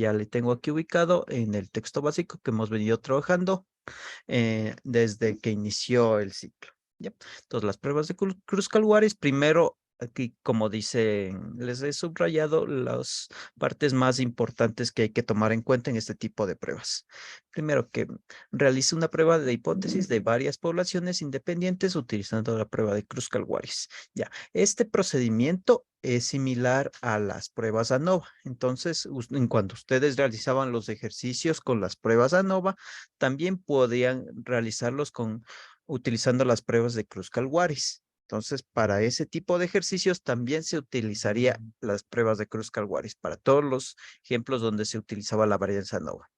ya le tengo aquí ubicado en el texto básico que hemos venido trabajando desde que inició el ciclo. ¿Ya? Entonces, las pruebas de Kruskal-Wallis, primero, aquí, como dice, les he subrayado las partes más importantes que hay que tomar en cuenta en este tipo de pruebas. Primero, que realice una prueba de hipótesis de varias poblaciones independientes utilizando la prueba de Kruskal-Wallis. Ya, este procedimiento es similar a las pruebas ANOVA. Entonces, en cuanto ustedes realizaban los ejercicios con las pruebas ANOVA, también podían realizarlos utilizando las pruebas de Kruskal-Wallis. Entonces, para ese tipo de ejercicios también se utilizaría las pruebas de Kruskal-Wallis para todos los ejemplos donde se utilizaba la varianza ANOVA.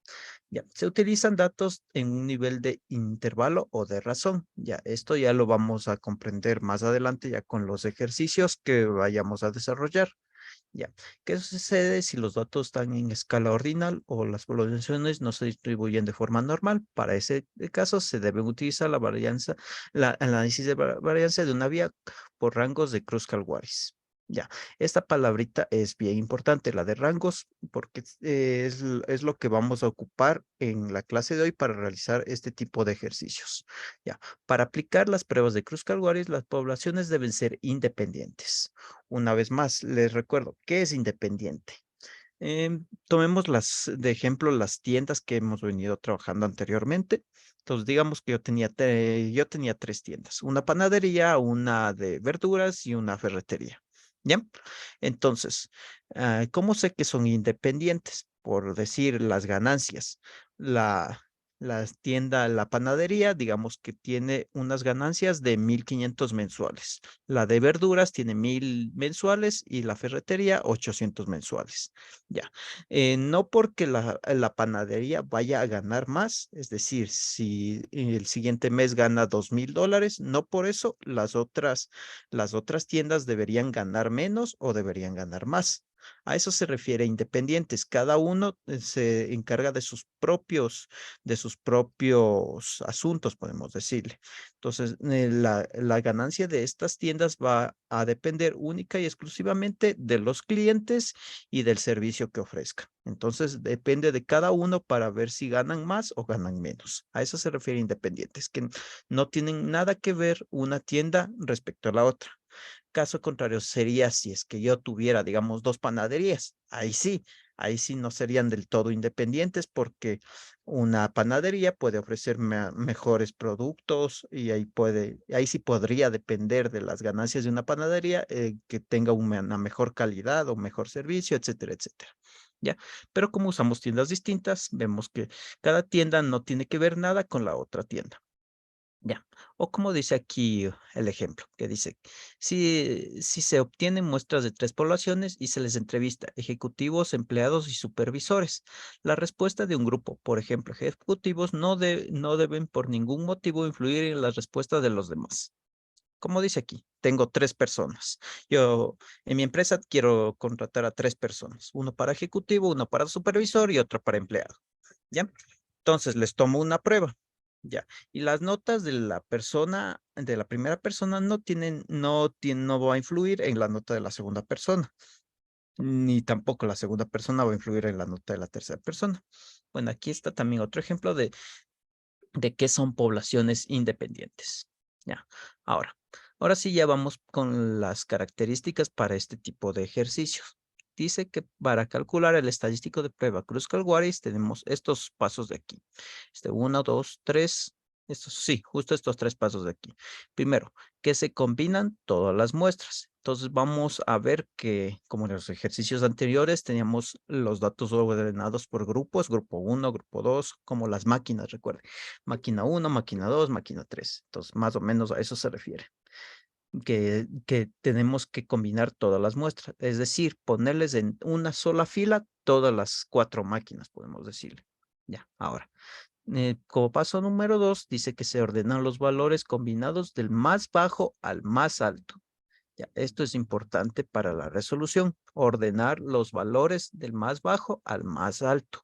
Ya, se utilizan datos en un nivel de intervalo o de razón. Ya, esto ya lo vamos a comprender más adelante ya con los ejercicios que vayamos a desarrollar. Ya, ¿qué sucede si los datos están en escala ordinal o las poblaciones no se distribuyen de forma normal? Para ese caso se debe utilizar la varianza, el análisis de varianza de una vía por rangos de Kruskal-Wallis. Ya, esta palabrita es bien importante, la de rangos, porque es lo que vamos a ocupar en la clase de hoy para realizar este tipo de ejercicios. Ya, para aplicar las pruebas de Kruskal-Wallis, las poblaciones deben ser independientes. Una vez más, les recuerdo, ¿qué es independiente? Tomemos de ejemplo las tiendas que hemos venido trabajando anteriormente. Entonces, digamos que yo tenía tres tiendas, una panadería, una de verduras y una ferretería. ¿Ya? Entonces, ¿cómo sé que son independientes? Por decir las ganancias. La, la panadería, digamos que tiene unas ganancias de 1,500 mensuales. La de verduras tiene 1,000 mensuales y la ferretería 800 mensuales. Ya, no porque la panadería vaya a ganar más, es decir, si el siguiente mes gana $2,000, no por eso las otras tiendas deberían ganar menos o deberían ganar más. A eso se refiere independientes. Cada uno se encarga de sus propios asuntos, podemos decirle. Entonces, la ganancia de estas tiendas va a depender única y exclusivamente de los clientes y del servicio que ofrezca. Entonces, depende de cada uno para ver si ganan más o ganan menos. A eso se refiere independientes, que no tienen nada que ver una tienda respecto a la otra. Caso contrario sería si es que yo tuviera, digamos, dos panaderías. Ahí sí no serían del todo independientes porque una panadería puede ofrecer mejores productos y ahí sí podría depender de las ganancias de una panadería que tenga una mejor calidad o mejor servicio, etcétera, etcétera. ¿Ya? Pero como usamos tiendas distintas, vemos que cada tienda no tiene que ver nada con la otra tienda. Ya, o como dice aquí el ejemplo, que dice, si se obtienen muestras de tres poblaciones y se les entrevista ejecutivos, empleados y supervisores, la respuesta de un grupo, por ejemplo, ejecutivos, no deben por ningún motivo influir en las respuestas de los demás. Como dice aquí, tengo tres personas. Yo en mi empresa quiero contratar a tres personas, uno para ejecutivo, uno para supervisor y otro para empleado. ¿Ya? Entonces les tomo una prueba. Ya. Y las notas de la persona, de la primera persona no va a influir en la nota de la segunda persona, ni tampoco la segunda persona va a influir en la nota de la tercera persona. Bueno, aquí está también otro ejemplo de qué son poblaciones independientes. Ya. Ahora sí ya vamos con las características para este tipo de ejercicios. Dice que para calcular el estadístico de prueba Kruskal-Wallis tenemos estos pasos de aquí. 1, 2, 3. Estos, sí, justo estos tres pasos de aquí. Primero, que se combinan todas las muestras. Entonces vamos a ver que, como en los ejercicios anteriores, teníamos los datos ordenados por grupos, grupo 1, grupo 2, como las máquinas, recuerden. Máquina 1, máquina 2, máquina 3. Entonces, más o menos a eso se refiere que tenemos que combinar todas las muestras, es decir, ponerles en una sola fila todas las cuatro máquinas, podemos decirle. Ya, ahora, como paso número 2, dice que se ordenan los valores combinados del más bajo al más alto. Ya, esto es importante para la resolución, ordenar los valores del más bajo al más alto.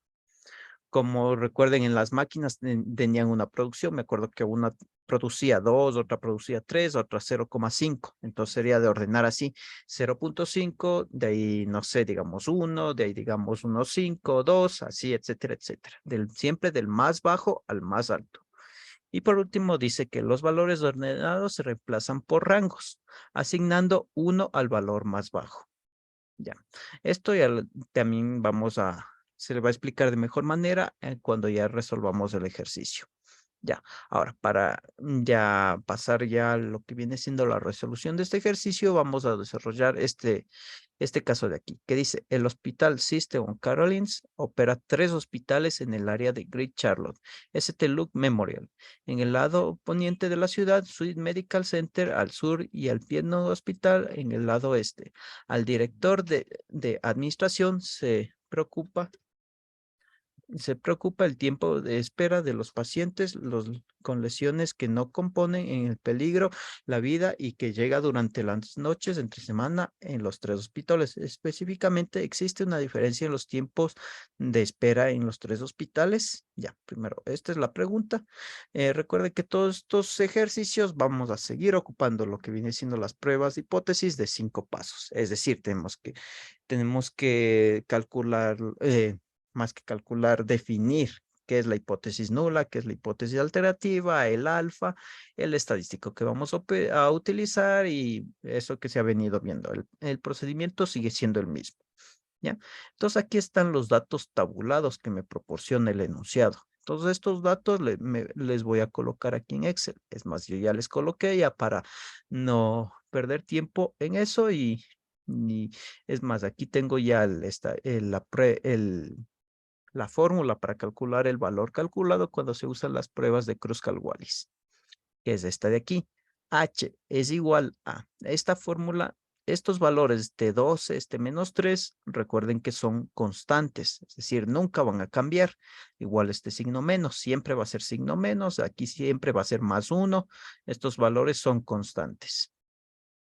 Como recuerden, en las máquinas tenían una producción. Me acuerdo que producía 2, otra producía 3, otra 0,5. Entonces sería de ordenar así 0,5, de ahí, no sé, digamos 1, de ahí digamos 1,5, 2, así, etcétera, etcétera. Siempre del más bajo al más alto. Y por último dice que los valores ordenados se reemplazan por rangos, asignando uno al valor más bajo. Ya, esto ya también se le va a explicar de mejor manera cuando ya resolvamos el ejercicio. Ya, ahora para ya pasar ya a lo que viene siendo la resolución de este ejercicio, vamos a desarrollar este caso de aquí, que dice, el Hospital Sister Carolines opera 3 hospitales en el área de Great Charlotte, St. Luke Memorial, en el lado poniente de la ciudad, Sweet Medical Center al sur y al Piedmont Hospital en el lado oeste. Al director de administración se preocupa el tiempo de espera de los pacientes con lesiones que no componen en el peligro la vida y que llega durante las noches entre semana en los 3 hospitales. Específicamente, ¿existe una diferencia en los tiempos de espera en los 3 hospitales? Ya, primero, esta es la pregunta. Recuerde que todos estos ejercicios vamos a seguir ocupando lo que viene siendo las pruebas de hipótesis de 5 pasos. Es decir, tenemos que calcular, más que calcular, definir qué es la hipótesis nula, qué es la hipótesis alternativa, el alfa, el estadístico que vamos a utilizar y eso que se ha venido viendo. El procedimiento sigue siendo el mismo, ¿ya? Entonces aquí están los datos tabulados que me proporciona el enunciado. Todos estos datos les voy a colocar aquí en Excel. Es más, yo ya les coloqué ya para no perder tiempo en eso y es más, aquí tengo ya la fórmula para calcular el valor calculado cuando se usan las pruebas de Kruskal-Wallis, que es esta de aquí. H es igual a esta fórmula. Estos valores de 12, menos 3, recuerden que son constantes, es decir, nunca van a cambiar. Igual este signo menos, siempre va a ser signo menos, aquí siempre va a ser más 1. Estos valores son constantes.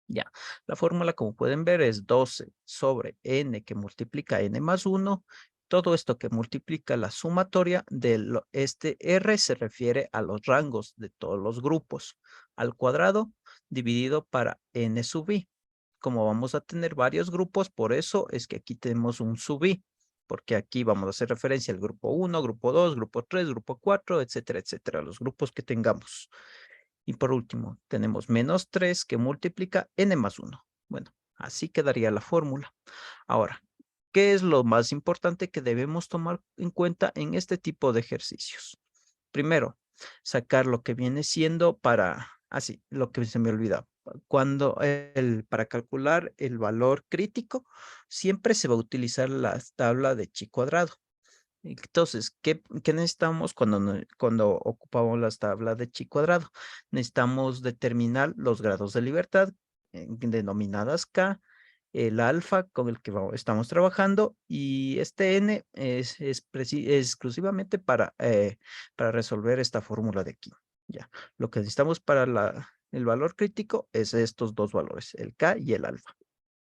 Ya, la fórmula, como pueden ver, es 12 sobre n que multiplica n más 1. Todo esto que multiplica la sumatoria de este R se refiere a los rangos de todos los grupos al cuadrado dividido para n sub i. Como vamos a tener varios grupos, por eso es que aquí tenemos un sub i, porque aquí vamos a hacer referencia al grupo 1, grupo 2, grupo 3, grupo 4, etcétera, etcétera, los grupos que tengamos. Y por último, tenemos menos 3 que multiplica n más 1. Bueno, así quedaría la fórmula. Ahora, ¿qué es lo más importante que debemos tomar en cuenta en este tipo de ejercicios? Primero, sacar lo que viene siendo lo que se me olvidaba. Para calcular el valor crítico, siempre se va a utilizar la tabla de chi cuadrado. Entonces, ¿qué necesitamos cuando ocupamos las tablas de chi cuadrado? Necesitamos determinar los grados de libertad, denominadas K, el alfa con el que estamos trabajando, y este N es exclusivamente para resolver esta fórmula de aquí. Ya, lo que necesitamos para el valor crítico es estos dos valores, el K y el alfa.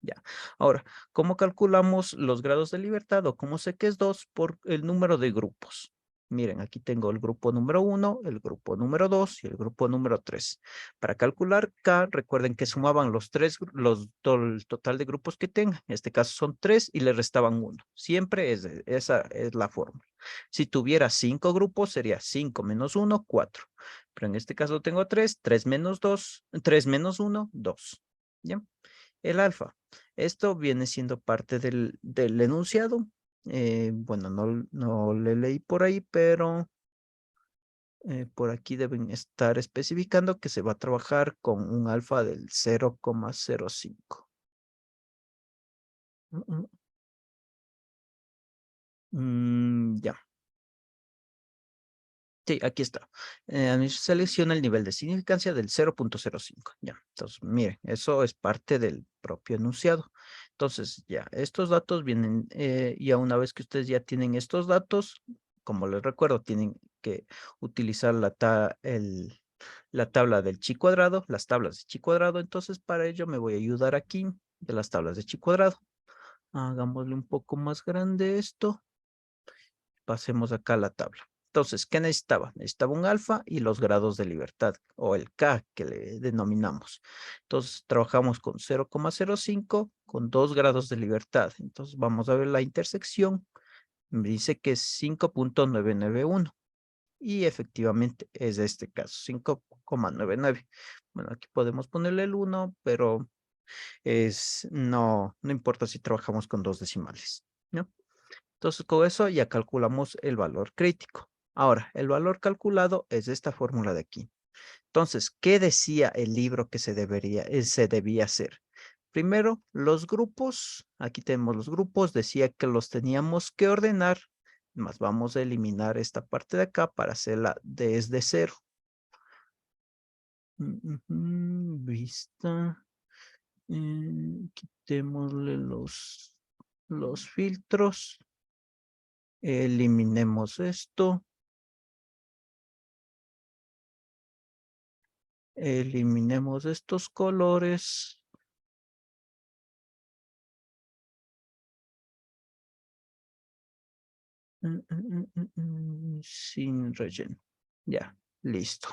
Ya. Ahora, ¿cómo calculamos los grados de libertad o cómo sé que es 2? Por el número de grupos. Miren, aquí tengo el grupo número 1, el grupo número 2 y el grupo número 3. Para calcular K, recuerden que sumaban el total de grupos que tengan. En este caso son 3 y le restaban 1. Siempre esa es la fórmula. Si tuviera 5 grupos, sería 5 menos 1, 4. Pero en este caso tengo 3, 3 menos 2, 3 menos 1, 2. ¿Ya? El alfa. Esto viene siendo parte del enunciado. Bueno, no le leí por ahí, pero por aquí deben estar especificando que se va a trabajar con un alfa del 0,05. Mm, mm, ya. Sí, aquí está. Selecciona el nivel de significancia del 0,05. Ya, entonces, miren, eso es parte del propio enunciado. Entonces, ya, estos datos vienen, ya una vez que ustedes ya tienen estos datos, como les recuerdo, tienen que utilizar la tabla del chi cuadrado, las tablas de chi cuadrado. Entonces, para ello me voy a ayudar aquí de las tablas de chi cuadrado. Hagámosle un poco más grande esto. Pasemos acá a la tabla. Entonces, ¿qué necesitaba? Necesitaba un alfa y los grados de libertad, o el K que le denominamos. Entonces, trabajamos con 0,05 con 2 grados de libertad. Entonces, vamos a ver la intersección. Me dice que es 5,991. Y efectivamente es este caso, 5,99. Bueno, aquí podemos ponerle el 1, pero no importa si trabajamos con 2 decimales, ¿no? Entonces, con eso ya calculamos el valor crítico. Ahora, el valor calculado es esta fórmula de aquí. Entonces, ¿qué decía el libro que se debía hacer? Primero, los grupos, aquí tenemos los grupos, decía que los teníamos que ordenar, más vamos a eliminar esta parte de acá para hacerla desde cero. Vista, quitémosle los filtros, eliminemos esto, eliminemos estos colores. Sin relleno. Ya, listo.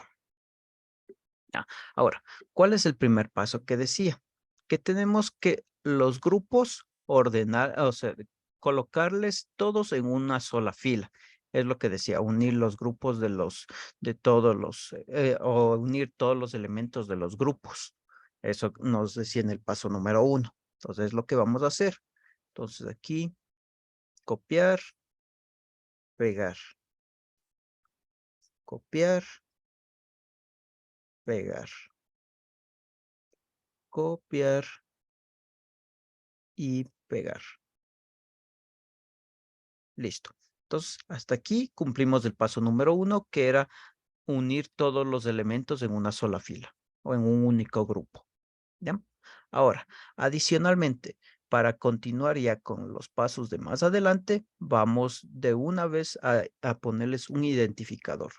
Ya. Ahora, ¿cuál es el primer paso que decía? Que tenemos que los grupos ordenar, o sea, colocarles todos en una sola fila. Es lo que decía, unir los grupos de todos los, o unir todos los elementos de los grupos. Eso nos decía en el paso número 1. Entonces, es lo que vamos a hacer. Entonces, aquí, copiar, pegar, copiar, pegar, copiar y pegar. Listo. Entonces, hasta aquí cumplimos el paso número 1, que era unir todos los elementos en una sola fila o en un único grupo. ¿Ya? Ahora, adicionalmente, para continuar ya con los pasos de más adelante, vamos de una vez a ponerles un identificador.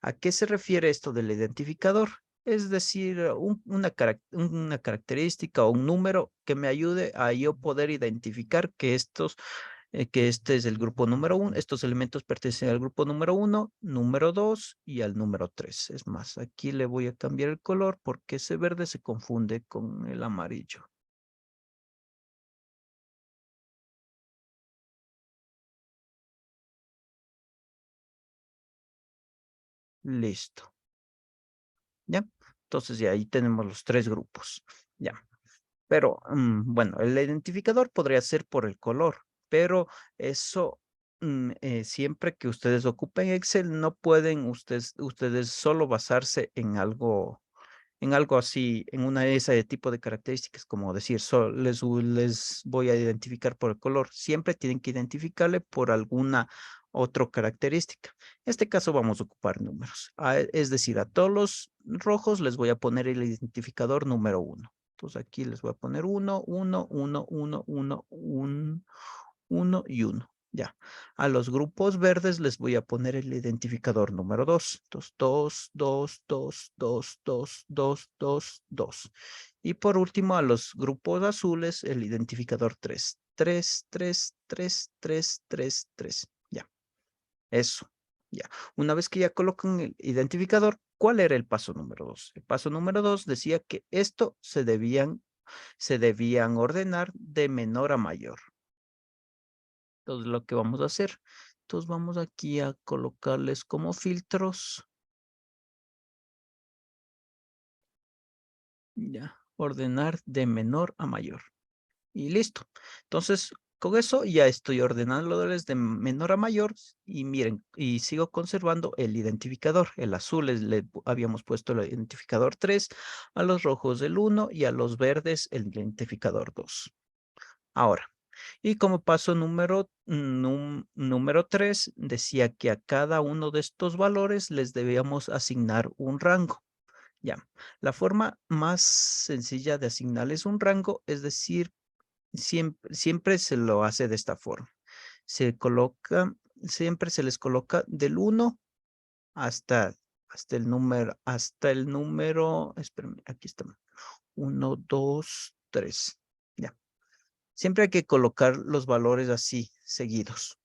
¿A qué se refiere esto del identificador? Es decir, una característica o un número que me ayude a yo poder identificar que este es el grupo número 1, estos elementos pertenecen al grupo número 1, número 2 y al número 3. Es más, aquí le voy a cambiar el color porque ese verde se confunde con el amarillo. Listo. ¿Ya? Entonces ya ahí tenemos los 3 grupos. Ya. Pero, bueno, el identificador podría ser por el color, pero eso, siempre que ustedes ocupen Excel, no pueden ustedes solo basarse en algo así, en una de ese tipo de características, como decir, les voy a identificar por el color. Siempre tienen que identificarle por alguna otra característica. En este caso vamos a ocupar números. Es decir, a todos los rojos les voy a poner el identificador número 1. Entonces aquí les voy a poner 1, 1, 1, 1, 1, 1 y 1. Ya. A los grupos verdes les voy a poner el identificador número 2. Entonces, 2, 2, 2, 2, 2, 2, 2, 2. Y por último, a los grupos azules, el identificador 3. 3, 3, 3, 3, 3, 3. Ya. Eso. Ya. Una vez que ya colocan el identificador, ¿cuál era el paso número 2? El paso número 2 decía que esto se debían ordenar de menor a mayor. Entonces, lo que vamos a hacer, entonces vamos aquí a colocarles como filtros, ya, ordenar de menor a mayor. Y listo. Entonces, con eso ya estoy ordenándoles de menor a mayor y miren, y sigo conservando el identificador. El azul le habíamos puesto el identificador 3, a los rojos el 1 y a los verdes el identificador 2. Ahora, y como paso número 3, decía que a cada uno de estos valores les debíamos asignar un rango. Ya, la forma más sencilla de asignarles un rango, es decir, siempre se lo hace de esta forma. Siempre se les coloca del 1 hasta, hasta el número, espérame, aquí está, 1, 2, 3. Ya. Siempre hay que colocar los valores así, seguidos.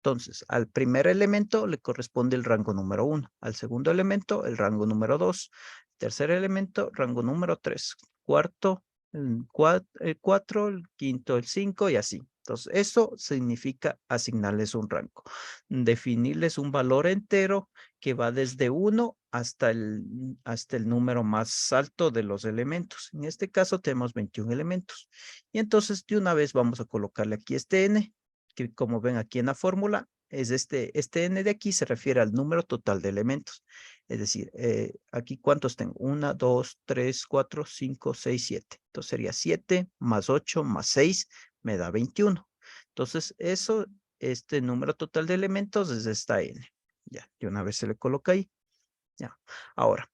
Entonces, al primer elemento le corresponde el rango número 1, al segundo elemento el rango número 2, tercer elemento rango número 3, cuarto el 4, el quinto el 5 y así. Entonces, eso significa asignarles un rango, definirles un valor entero que va desde 1 hasta el número más alto de los elementos. En este caso tenemos 21 elementos. Y entonces de una vez vamos a colocarle aquí este n, que como ven aquí en la fórmula, es este n de aquí se refiere al número total de elementos. Es decir, aquí ¿cuántos tengo? 1, 2, 3, 4, 5, 6, 7. Entonces sería 7 más 8 más 6 me da 21. Entonces eso, este número total de elementos es esta n. Ya, de una vez se le coloca ahí. Ya, ahora,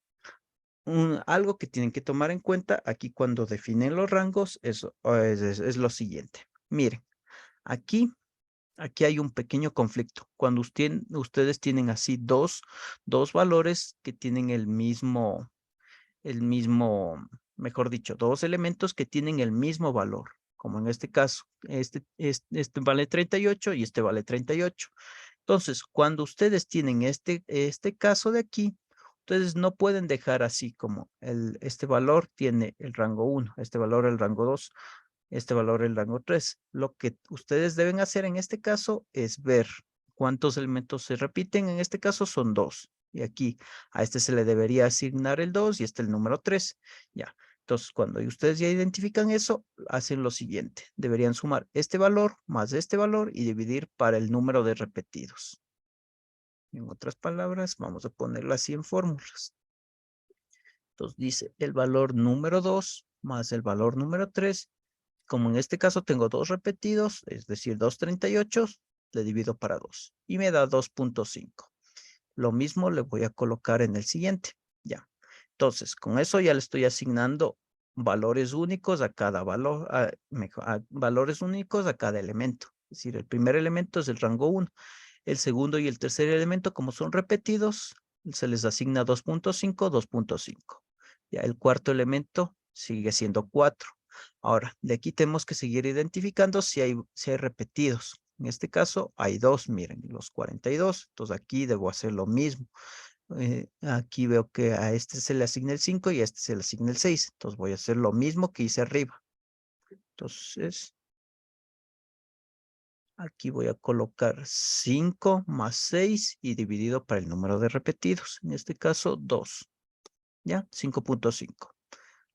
algo que tienen que tomar en cuenta aquí cuando definen los rangos es lo siguiente. Miren, aquí hay un pequeño conflicto. Cuando ustedes tienen así dos valores que tienen mejor dicho, dos elementos que tienen el mismo valor, como en este caso, este vale 38 y este vale 38. Entonces, cuando ustedes tienen este caso de aquí, ustedes no pueden dejar así como este valor tiene el rango 1, este valor el rango 2, este valor el rango 3. Lo que ustedes deben hacer en este caso es ver cuántos elementos se repiten. En este caso son 2. Y aquí a este se le debería asignar el 2 y este el número 3. Ya. Entonces, cuando ustedes ya identifican eso, hacen lo siguiente. Deberían sumar este valor más este valor y dividir para el número de repetidos. En otras palabras, vamos a ponerlo así en fórmulas. Entonces dice el valor número 2 más el valor número 3. Como en este caso tengo 2 repetidos, es decir, 238, le divido para 2 y me da 2.5. Lo mismo le voy a colocar en el siguiente. Ya. Entonces, con eso ya le estoy asignando valores únicos a cada valor, valores únicos a cada elemento. Es decir, el primer elemento es el rango 1. El segundo y el tercer elemento, como son repetidos, se les asigna 2.5, 2.5. Ya el cuarto elemento sigue siendo 4. Ahora, de aquí tenemos que seguir identificando si hay repetidos. En este caso hay 2, miren, los 42. Entonces aquí debo hacer lo mismo. Aquí veo que a este se le asigna el 5 y a este se le asigna el 6. Entonces voy a hacer lo mismo que hice arriba. Entonces, aquí voy a colocar 5 más 6 y dividido para el número de repetidos. En este caso, 2. ¿Ya? 5.5.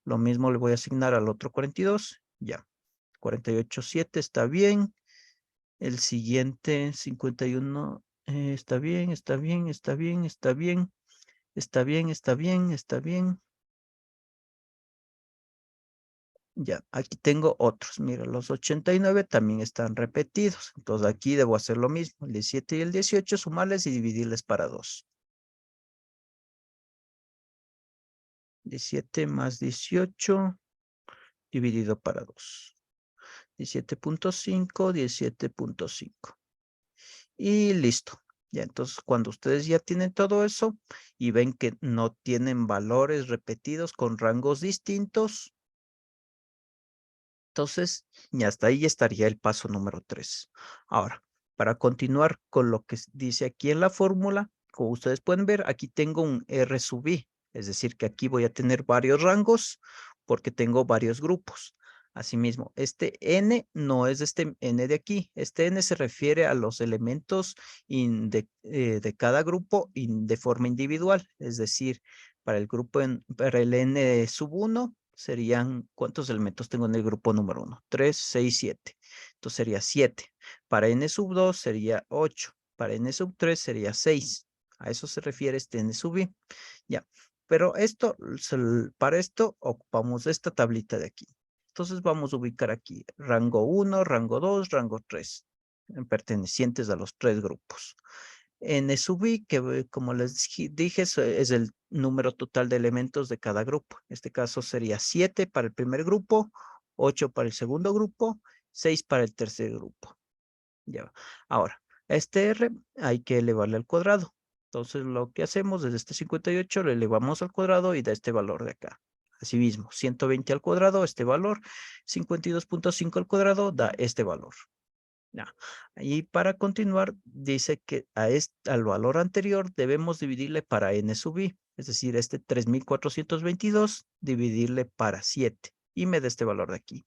Lo mismo le voy a asignar al otro 42. Ya. 48.7 está bien. El siguiente 51 está bien, está bien, está bien, está bien. Está bien, está bien, está bien. Ya, aquí tengo otros. Mira, los 89 también están repetidos. Entonces aquí debo hacer lo mismo. El 17 y el 18, sumarles y dividirles para 2. 17 más 18 dividido para 2. 17.5, 17.5. Y listo. Ya, entonces cuando ustedes ya tienen todo eso y ven que no tienen valores repetidos con rangos distintos, entonces, y hasta ahí estaría el paso número 3. Ahora, para continuar con lo que dice aquí en la fórmula, como ustedes pueden ver, aquí tengo un R sub I, es decir, que aquí voy a tener varios rangos porque tengo varios grupos. Asimismo, este N no es este N de aquí. Este N se refiere a los elementos de cada grupo de forma individual. Es decir, para el N sub 1 serían, ¿cuántos elementos tengo en el grupo número 1? 3, 6, 7. Entonces sería 7. Para N sub 2 sería 8. Para N sub 3 sería 6. A eso se refiere este N sub I. Ya. Pero para esto ocupamos esta tablita de aquí. Entonces vamos a ubicar aquí rango 1, rango 2, rango 3, pertenecientes a los 3 grupos. N sub I, que como les dije, es el número total de elementos de cada grupo. En este caso sería 7 para el primer grupo, 8 para el segundo grupo, 6 para el tercer grupo. Ya. Ahora, este R hay que elevarle al cuadrado. Entonces lo que hacemos es este 58 lo elevamos al cuadrado y da este valor de acá. Asimismo, 120 al cuadrado, este valor, 52.5 al cuadrado da este valor. Ya. Y para continuar, dice que al valor anterior debemos dividirle para n sub i, es decir, este 3,422 dividirle para 7 y me da este valor de aquí.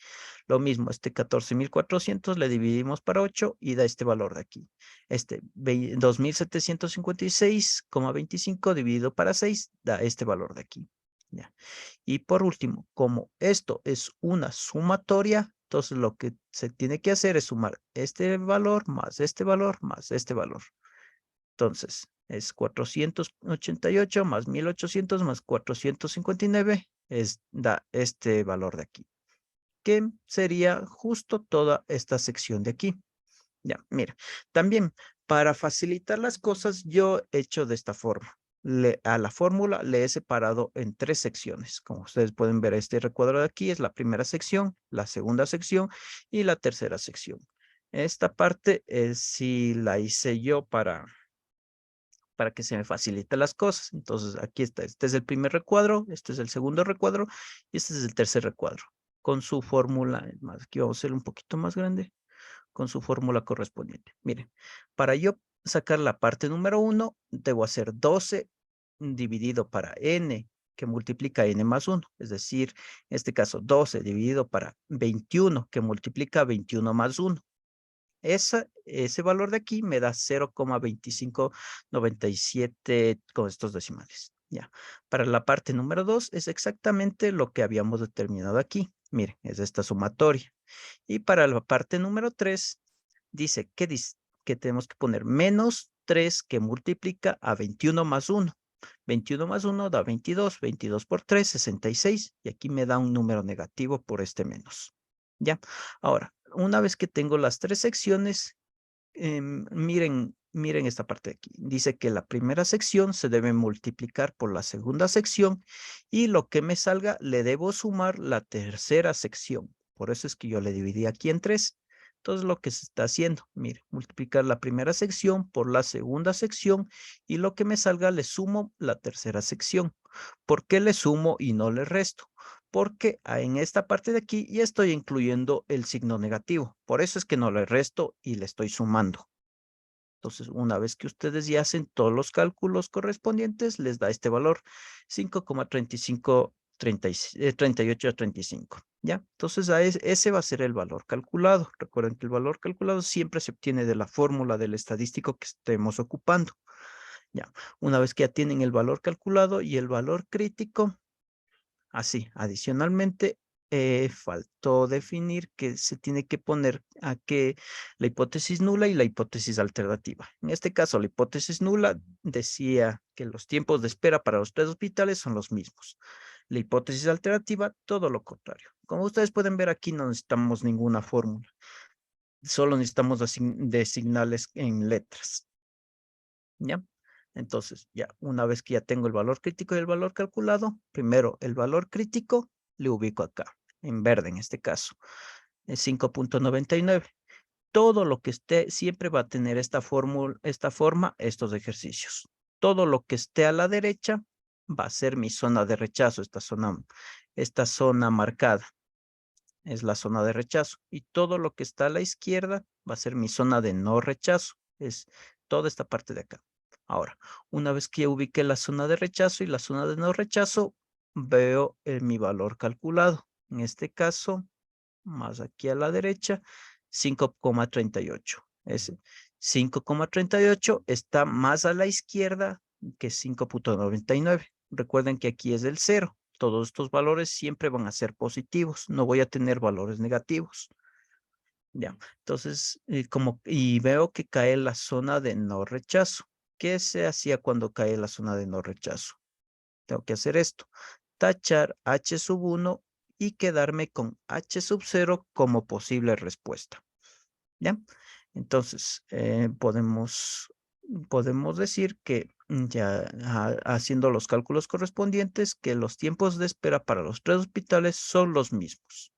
Lo mismo, este 14,400 le dividimos para 8 y da este valor de aquí. Este 2,756,25 dividido para 6 da este valor de aquí. Ya. Y por último, como esto es una sumatoria, entonces lo que se tiene que hacer es sumar este valor más este valor más este valor. Entonces, es 488 más 1800 más 459 da este valor de aquí, que sería justo toda esta sección de aquí. Ya, mira, también para facilitar las cosas, yo he hecho de esta forma. A la fórmula le he separado en 3 secciones. Como ustedes pueden ver, este recuadro de aquí es la primera sección, la segunda sección y la tercera sección. Esta parte sí la hice yo para que se me faciliten las cosas. Entonces, aquí está. Este es el primer recuadro, este es el segundo recuadro y este es el tercer recuadro. Con su fórmula, aquí vamos a hacerlo un poquito más grande, con su fórmula correspondiente. Miren, para yo sacar la parte número 1, debo hacer 12 dividido para n, que multiplica n más 1. Es decir, en este caso, 12 dividido para 21, que multiplica 21 más 1. Ese valor de aquí me da 0,2597 con estos decimales. Ya. Para la parte número 2 es exactamente lo que habíamos determinado aquí. Miren, es esta sumatoria. Y para la parte número 3 dice que tenemos que poner menos 3 que multiplica a 21 más 1. 21 más 1 da 22. 22 por 3, 66. Y aquí me da un número negativo por este menos. ¿Ya? Ahora, una vez que tengo las 3 secciones, miren esta parte de aquí. Dice que la primera sección se debe multiplicar por la segunda sección y lo que me salga le debo sumar la tercera sección. Por eso es que yo le dividí aquí en 3. Entonces lo que se está haciendo, mire, multiplicar la primera sección por la segunda sección y lo que me salga le sumo la tercera sección. ¿Por qué le sumo y no le resto? Porque en esta parte de aquí ya estoy incluyendo el signo negativo. Por eso es que no le resto y le estoy sumando. Entonces, una vez que ustedes ya hacen todos los cálculos correspondientes, les da este valor, 5,3835. ¿Ya? Entonces, ese va a ser el valor calculado. Recuerden que el valor calculado siempre se obtiene de la fórmula del estadístico que estemos ocupando. Ya, una vez que ya tienen el valor calculado y el valor crítico, así, adicionalmente, faltó definir que se tiene que poner a que la hipótesis nula y la hipótesis alternativa. En este caso, la hipótesis nula decía que los tiempos de espera para los 3 hospitales son los mismos. La hipótesis alternativa, todo lo contrario. Como ustedes pueden ver, aquí no necesitamos ninguna fórmula. Solo necesitamos designarles en letras. ¿Ya? Entonces, ya una vez que ya tengo el valor crítico y el valor calculado, primero el valor crítico le ubico acá, en verde en este caso, es 5,99. Todo lo que esté, siempre va a tener esta forma, estos ejercicios. Todo lo que esté a la derecha va a ser mi zona de rechazo, esta zona marcada es la zona de rechazo. Y todo lo que está a la izquierda va a ser mi zona de no rechazo, es toda esta parte de acá. Ahora, una vez que ubiqué la zona de rechazo y la zona de no rechazo, veo mi valor calculado. En este caso, más aquí a la derecha, 5,38. Ese 5,38 está más a la izquierda que 5,99. Recuerden que aquí es el 0. Todos estos valores siempre van a ser positivos. No voy a tener valores negativos. Ya, entonces, y veo que cae la zona de no rechazo. ¿Qué se hacía cuando cae la zona de no rechazo? Tengo que hacer esto. Tachar H sub 1 y quedarme con H sub 0 como posible respuesta. ¿Ya? Entonces, podemos decir que ya haciendo los cálculos correspondientes, que los tiempos de espera para los 3 hospitales son los mismos.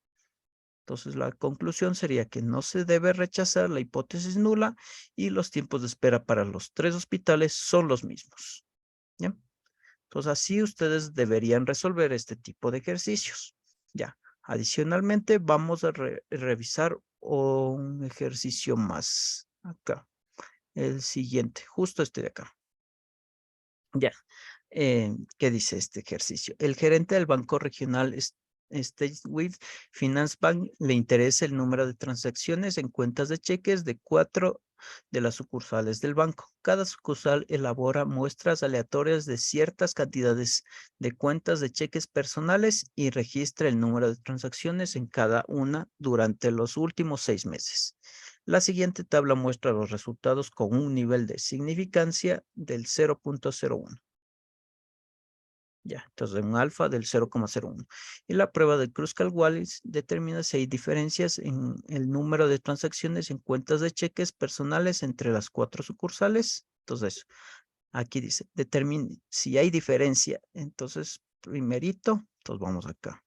Entonces, la conclusión sería que no se debe rechazar la hipótesis nula y los tiempos de espera para los 3 hospitales son los mismos. ¿Ya? Entonces, así ustedes deberían resolver este tipo de ejercicios. Ya. Adicionalmente, vamos a revisar o un ejercicio más. Acá, el siguiente, justo este de acá. Ya. ¿Qué dice este ejercicio? El gerente del banco regional State with Finance Bank le interesa el número de transacciones en cuentas de cheques de 4 de las sucursales del banco. Cada sucursal elabora muestras aleatorias de ciertas cantidades de cuentas de cheques personales y registra el número de transacciones en cada una durante los últimos 6 meses. La siguiente tabla muestra los resultados con un nivel de significancia del 0.01. Ya, entonces un alfa del 0,01. Y la prueba de Kruskal-Wallis determina si hay diferencias en el número de transacciones en cuentas de cheques personales entre las 4 sucursales. Entonces, aquí dice, determine si hay diferencia. Entonces, primerito, entonces vamos acá.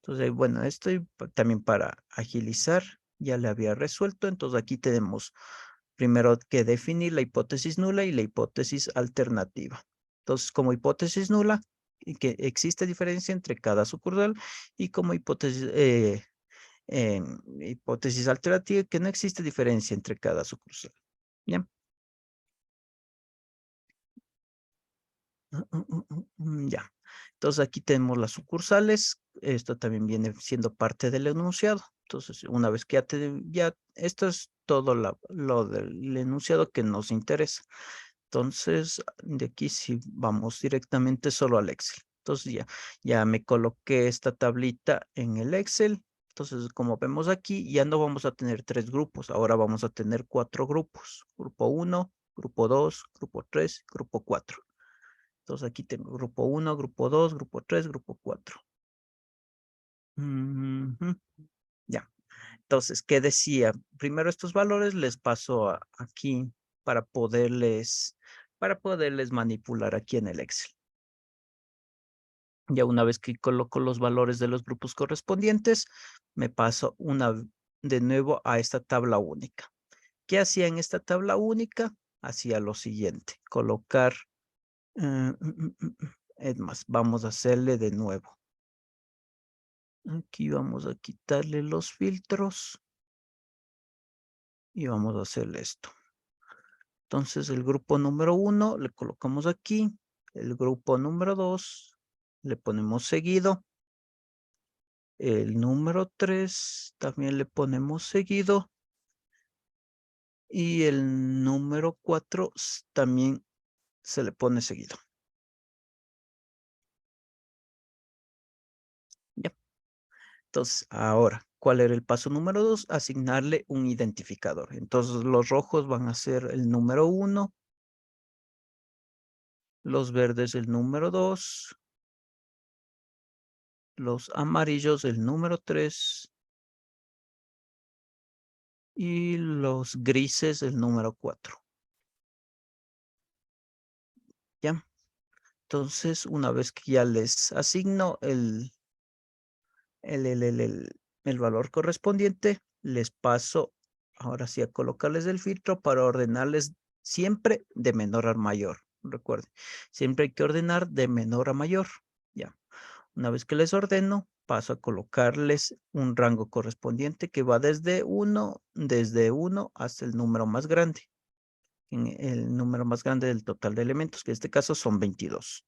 Entonces, bueno, esto también para agilizar, ya le había resuelto. Entonces, aquí tenemos primero que definir la hipótesis nula y la hipótesis alternativa. Entonces, como hipótesis nula, que existe diferencia entre cada sucursal, y como hipótesis alternativa, que no existe diferencia entre cada sucursal. Bien. Ya. Entonces aquí tenemos las sucursales. Esto también viene siendo parte del enunciado. Entonces, una vez que ya esto es todo lo del enunciado que nos interesa. Entonces, de aquí sí vamos directamente solo al Excel. Entonces ya me coloqué esta tablita en el Excel. Entonces, como vemos aquí, ya no vamos a tener 3 grupos. Ahora vamos a tener 4 grupos. Grupo 1, grupo 2, grupo 3, grupo 4. Entonces aquí tengo grupo 1, grupo 2, grupo 3, grupo 4. Ya. Entonces, ¿qué decía? Primero estos valores les paso aquí para poderles manipular aquí en el Excel. Ya una vez que coloco los valores de los grupos correspondientes, me paso de nuevo a esta tabla única. ¿Qué hacía en esta tabla única? Hacía lo siguiente, colocar, es más, vamos a hacerle de nuevo. Aquí vamos a quitarle los filtros y vamos a hacerle esto. Entonces el grupo número 1 le colocamos aquí, el grupo número 2 le ponemos seguido, el número 3 también le ponemos seguido y el número 4 también se le pone seguido. Ya. Entonces ahora, ¿cuál era el paso número 2? Asignarle un identificador. Entonces los rojos van a ser el número 1, los verdes el número 2, los amarillos el número 3 y los grises el número 4. ¿Ya? Entonces, una vez que ya les asigno el, el, el, el, el valor correspondiente, les paso ahora sí a colocarles el filtro para ordenarles siempre de menor a mayor. Recuerden, siempre hay que ordenar de menor a mayor. Ya. Una vez que les ordeno, paso a colocarles un rango correspondiente que va desde 1 hasta el número más grande. El número más grande del total de elementos, que en este caso son 22.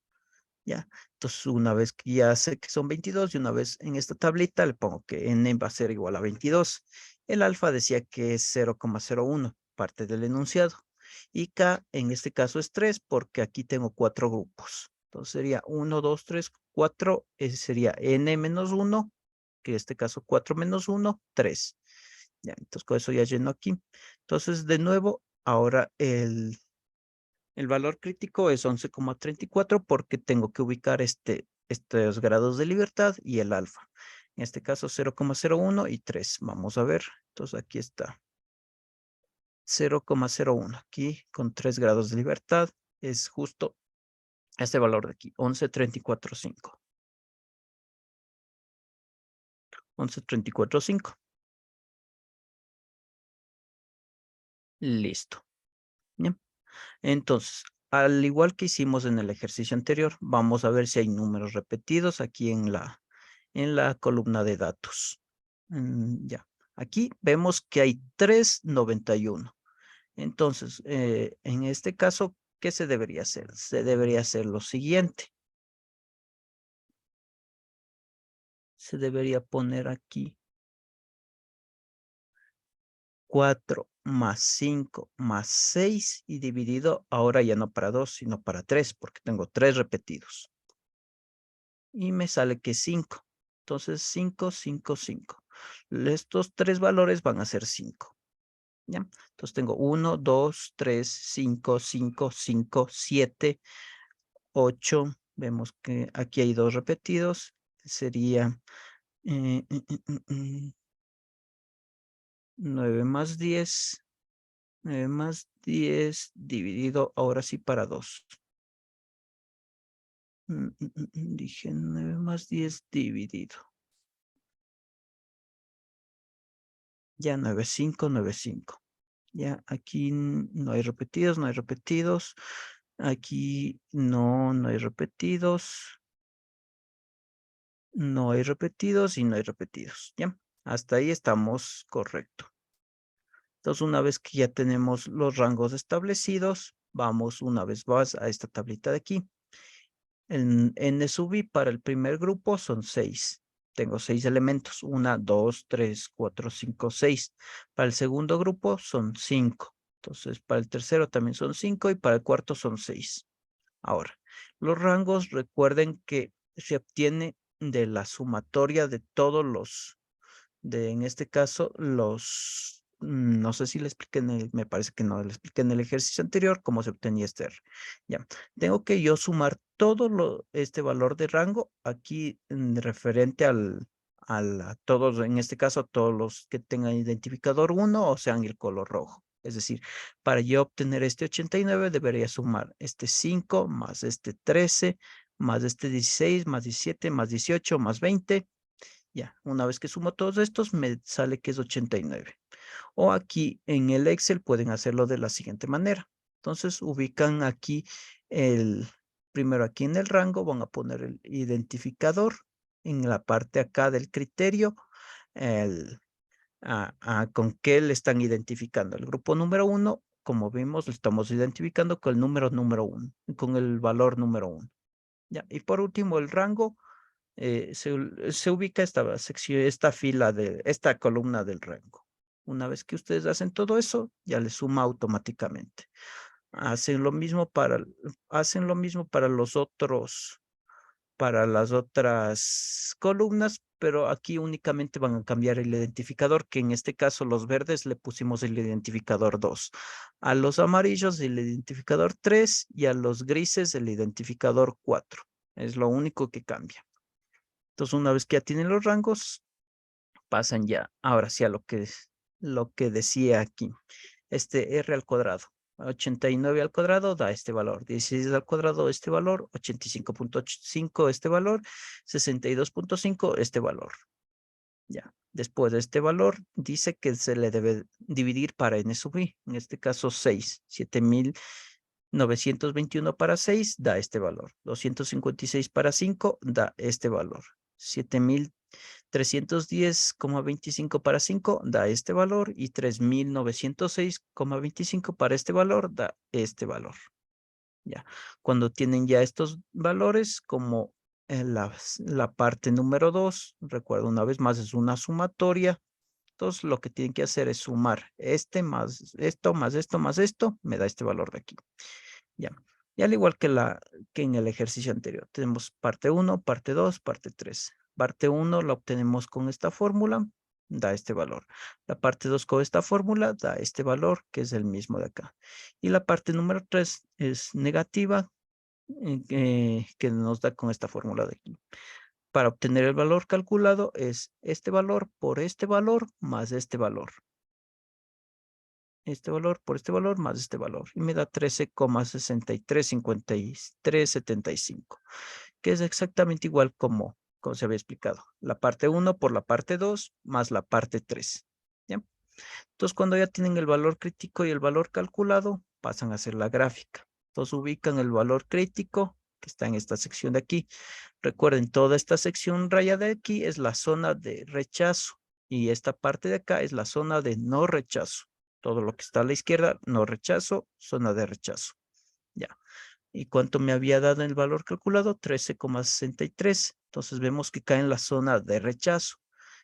¿Ya? Entonces, una vez que ya sé que son 22 y una vez en esta tablita le pongo que n va a ser igual a 22. El alfa decía que es 0,01, parte del enunciado. Y k en este caso es 3 porque aquí tengo 4 grupos. Entonces sería 1, 2, 3, 4. Ese sería n menos 1, que en este caso 4 menos 1, 3. Ya, entonces con eso ya lleno aquí. Entonces, de nuevo, ahora el valor crítico es 11,34 porque tengo que ubicar estos grados de libertad y el alfa. En este caso 0,01 y 3. Vamos a ver. Entonces aquí está. 0,01. Aquí con 3 grados de libertad es justo este valor de aquí. 11,345. 11,345. Listo. Bien. Entonces, al igual que hicimos en el ejercicio anterior, vamos a ver si hay números repetidos aquí en la columna de datos. Ya. Aquí vemos que hay 391. Entonces, en este caso, ¿qué se debería hacer? Se debería hacer lo siguiente. Se debería poner aquí 4 más 5 más 6 y dividido ahora ya no para 2, sino para 3, porque tengo 3 repetidos. Y me sale que 5. Entonces, 5, 5, 5. Estos 3 valores van a ser 5. ¿Ya? Entonces tengo 1, 2, 3, 5, 5, 5, 7, 8. Vemos que aquí hay 2 repetidos. Sería 9 más 10. 9 más 10 dividido ahora sí para 2. Dije 9 más 10 dividido. Ya 9, 5, 9, 5. Ya aquí no hay repetidos, no hay repetidos. Aquí no hay repetidos. No hay repetidos y no hay repetidos. Ya, hasta ahí estamos correcto. Entonces, una vez que ya tenemos los rangos establecidos, vamos una vez más a esta tablita de aquí. En N sub I para el primer grupo son 6. Tengo 6 elementos. 1, 2, 3, 4, 5, 6. Para el segundo grupo son 5. Entonces, para el tercero también son 5 y para el cuarto son 6. Ahora, los rangos, recuerden que se obtiene de la sumatoria de todos los, en este caso, no sé si le expliqué me parece que no le expliqué en el ejercicio anterior cómo se obtenía este R. Ya, tengo que yo sumar todo este valor de rango aquí referente a todos, en este caso, todos los que tengan identificador 1 o sean el color rojo. Es decir, para yo obtener este 89 debería sumar este 5 más este 13 más este 16 más 17 más 18 más 20. Ya, una vez que sumo todos estos, me sale que es 89. O aquí en el Excel pueden hacerlo de la siguiente manera. Entonces ubican aquí primero aquí en el rango, van a poner el identificador en la parte acá del criterio, con qué le están identificando. El grupo número 1, como vimos, lo estamos identificando con el número 1, con el valor número 1. Ya, y por último, el rango se ubica esta sección, esta columna del rango. Una vez que ustedes hacen todo eso, ya le suma automáticamente. Hacen lo mismo para para las otras columnas, pero aquí únicamente van a cambiar el identificador, que en este caso los verdes le pusimos el identificador 2. A los amarillos el identificador 3 y a los grises el identificador 4. Es lo único que cambia. Entonces, una vez que ya tienen los rangos, pasan ya, ahora sí a lo que decía aquí. Este R al cuadrado. 89 al cuadrado da este valor. 16 al cuadrado este valor. 85.5 este valor. 62.5 este valor. Ya. Después de este valor, dice que se le debe dividir para N sub I. En este caso, 6. 7.921 para 6 da este valor. 256 para 5 da este valor. 7.310,25 para 5 da este valor y 3.906,25 para este valor da este valor. Ya, cuando tienen ya estos valores, como en la parte número 2, recuerdo una vez más, es una sumatoria. Entonces, lo que tienen que hacer es sumar este más esto, más esto, más esto, me da este valor de aquí. Ya. Y al igual que en el ejercicio anterior, tenemos parte 1, parte 2, parte 3. Parte 1 la obtenemos con esta fórmula, da este valor. La parte 2 con esta fórmula da este valor, que es el mismo de acá. Y la parte número 3 es negativa, que nos da con esta fórmula de aquí. Para obtener el valor calculado es este valor por este valor más este valor. Este valor por este valor más este valor. Y me da 13,635375, que es exactamente igual como se había explicado. La parte 1 por la parte 2 más la parte 3. ¿Ya? Entonces, cuando ya tienen el valor crítico y el valor calculado, pasan a hacer la gráfica. Entonces, ubican el valor crítico, que está en esta sección de aquí. Recuerden, toda esta sección rayada de aquí es la zona de rechazo. Y esta parte de acá es la zona de no rechazo. Todo lo que está a la izquierda, no rechazo, zona de rechazo. Ya. ¿Y cuánto me había dado el valor calculado? 13,63. Entonces vemos que cae en la zona de rechazo.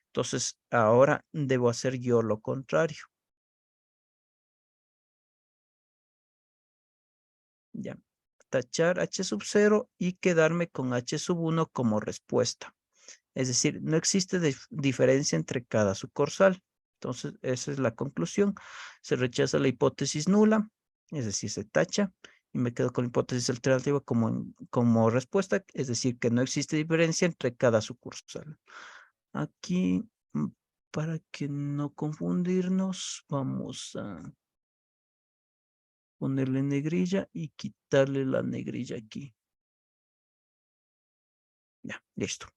Entonces ahora debo hacer yo lo contrario. Ya. Tachar h sub 0 y quedarme con h sub 1 como respuesta. Es decir, no existe diferencia entre cada sucursal. Entonces, esa es la conclusión. Se rechaza la hipótesis nula, es decir, se tacha, y me quedo con la hipótesis alternativa como respuesta, es decir, que no existe diferencia entre cada sucursal. Aquí, para que no confundirnos, vamos a ponerle negrilla y quitarle la negrilla aquí. Ya, listo.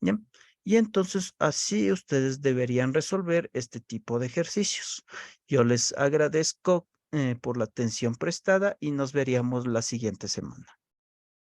¿Ya? Y entonces así ustedes deberían resolver este tipo de ejercicios. Yo les agradezco por la atención prestada y nos veríamos la siguiente semana.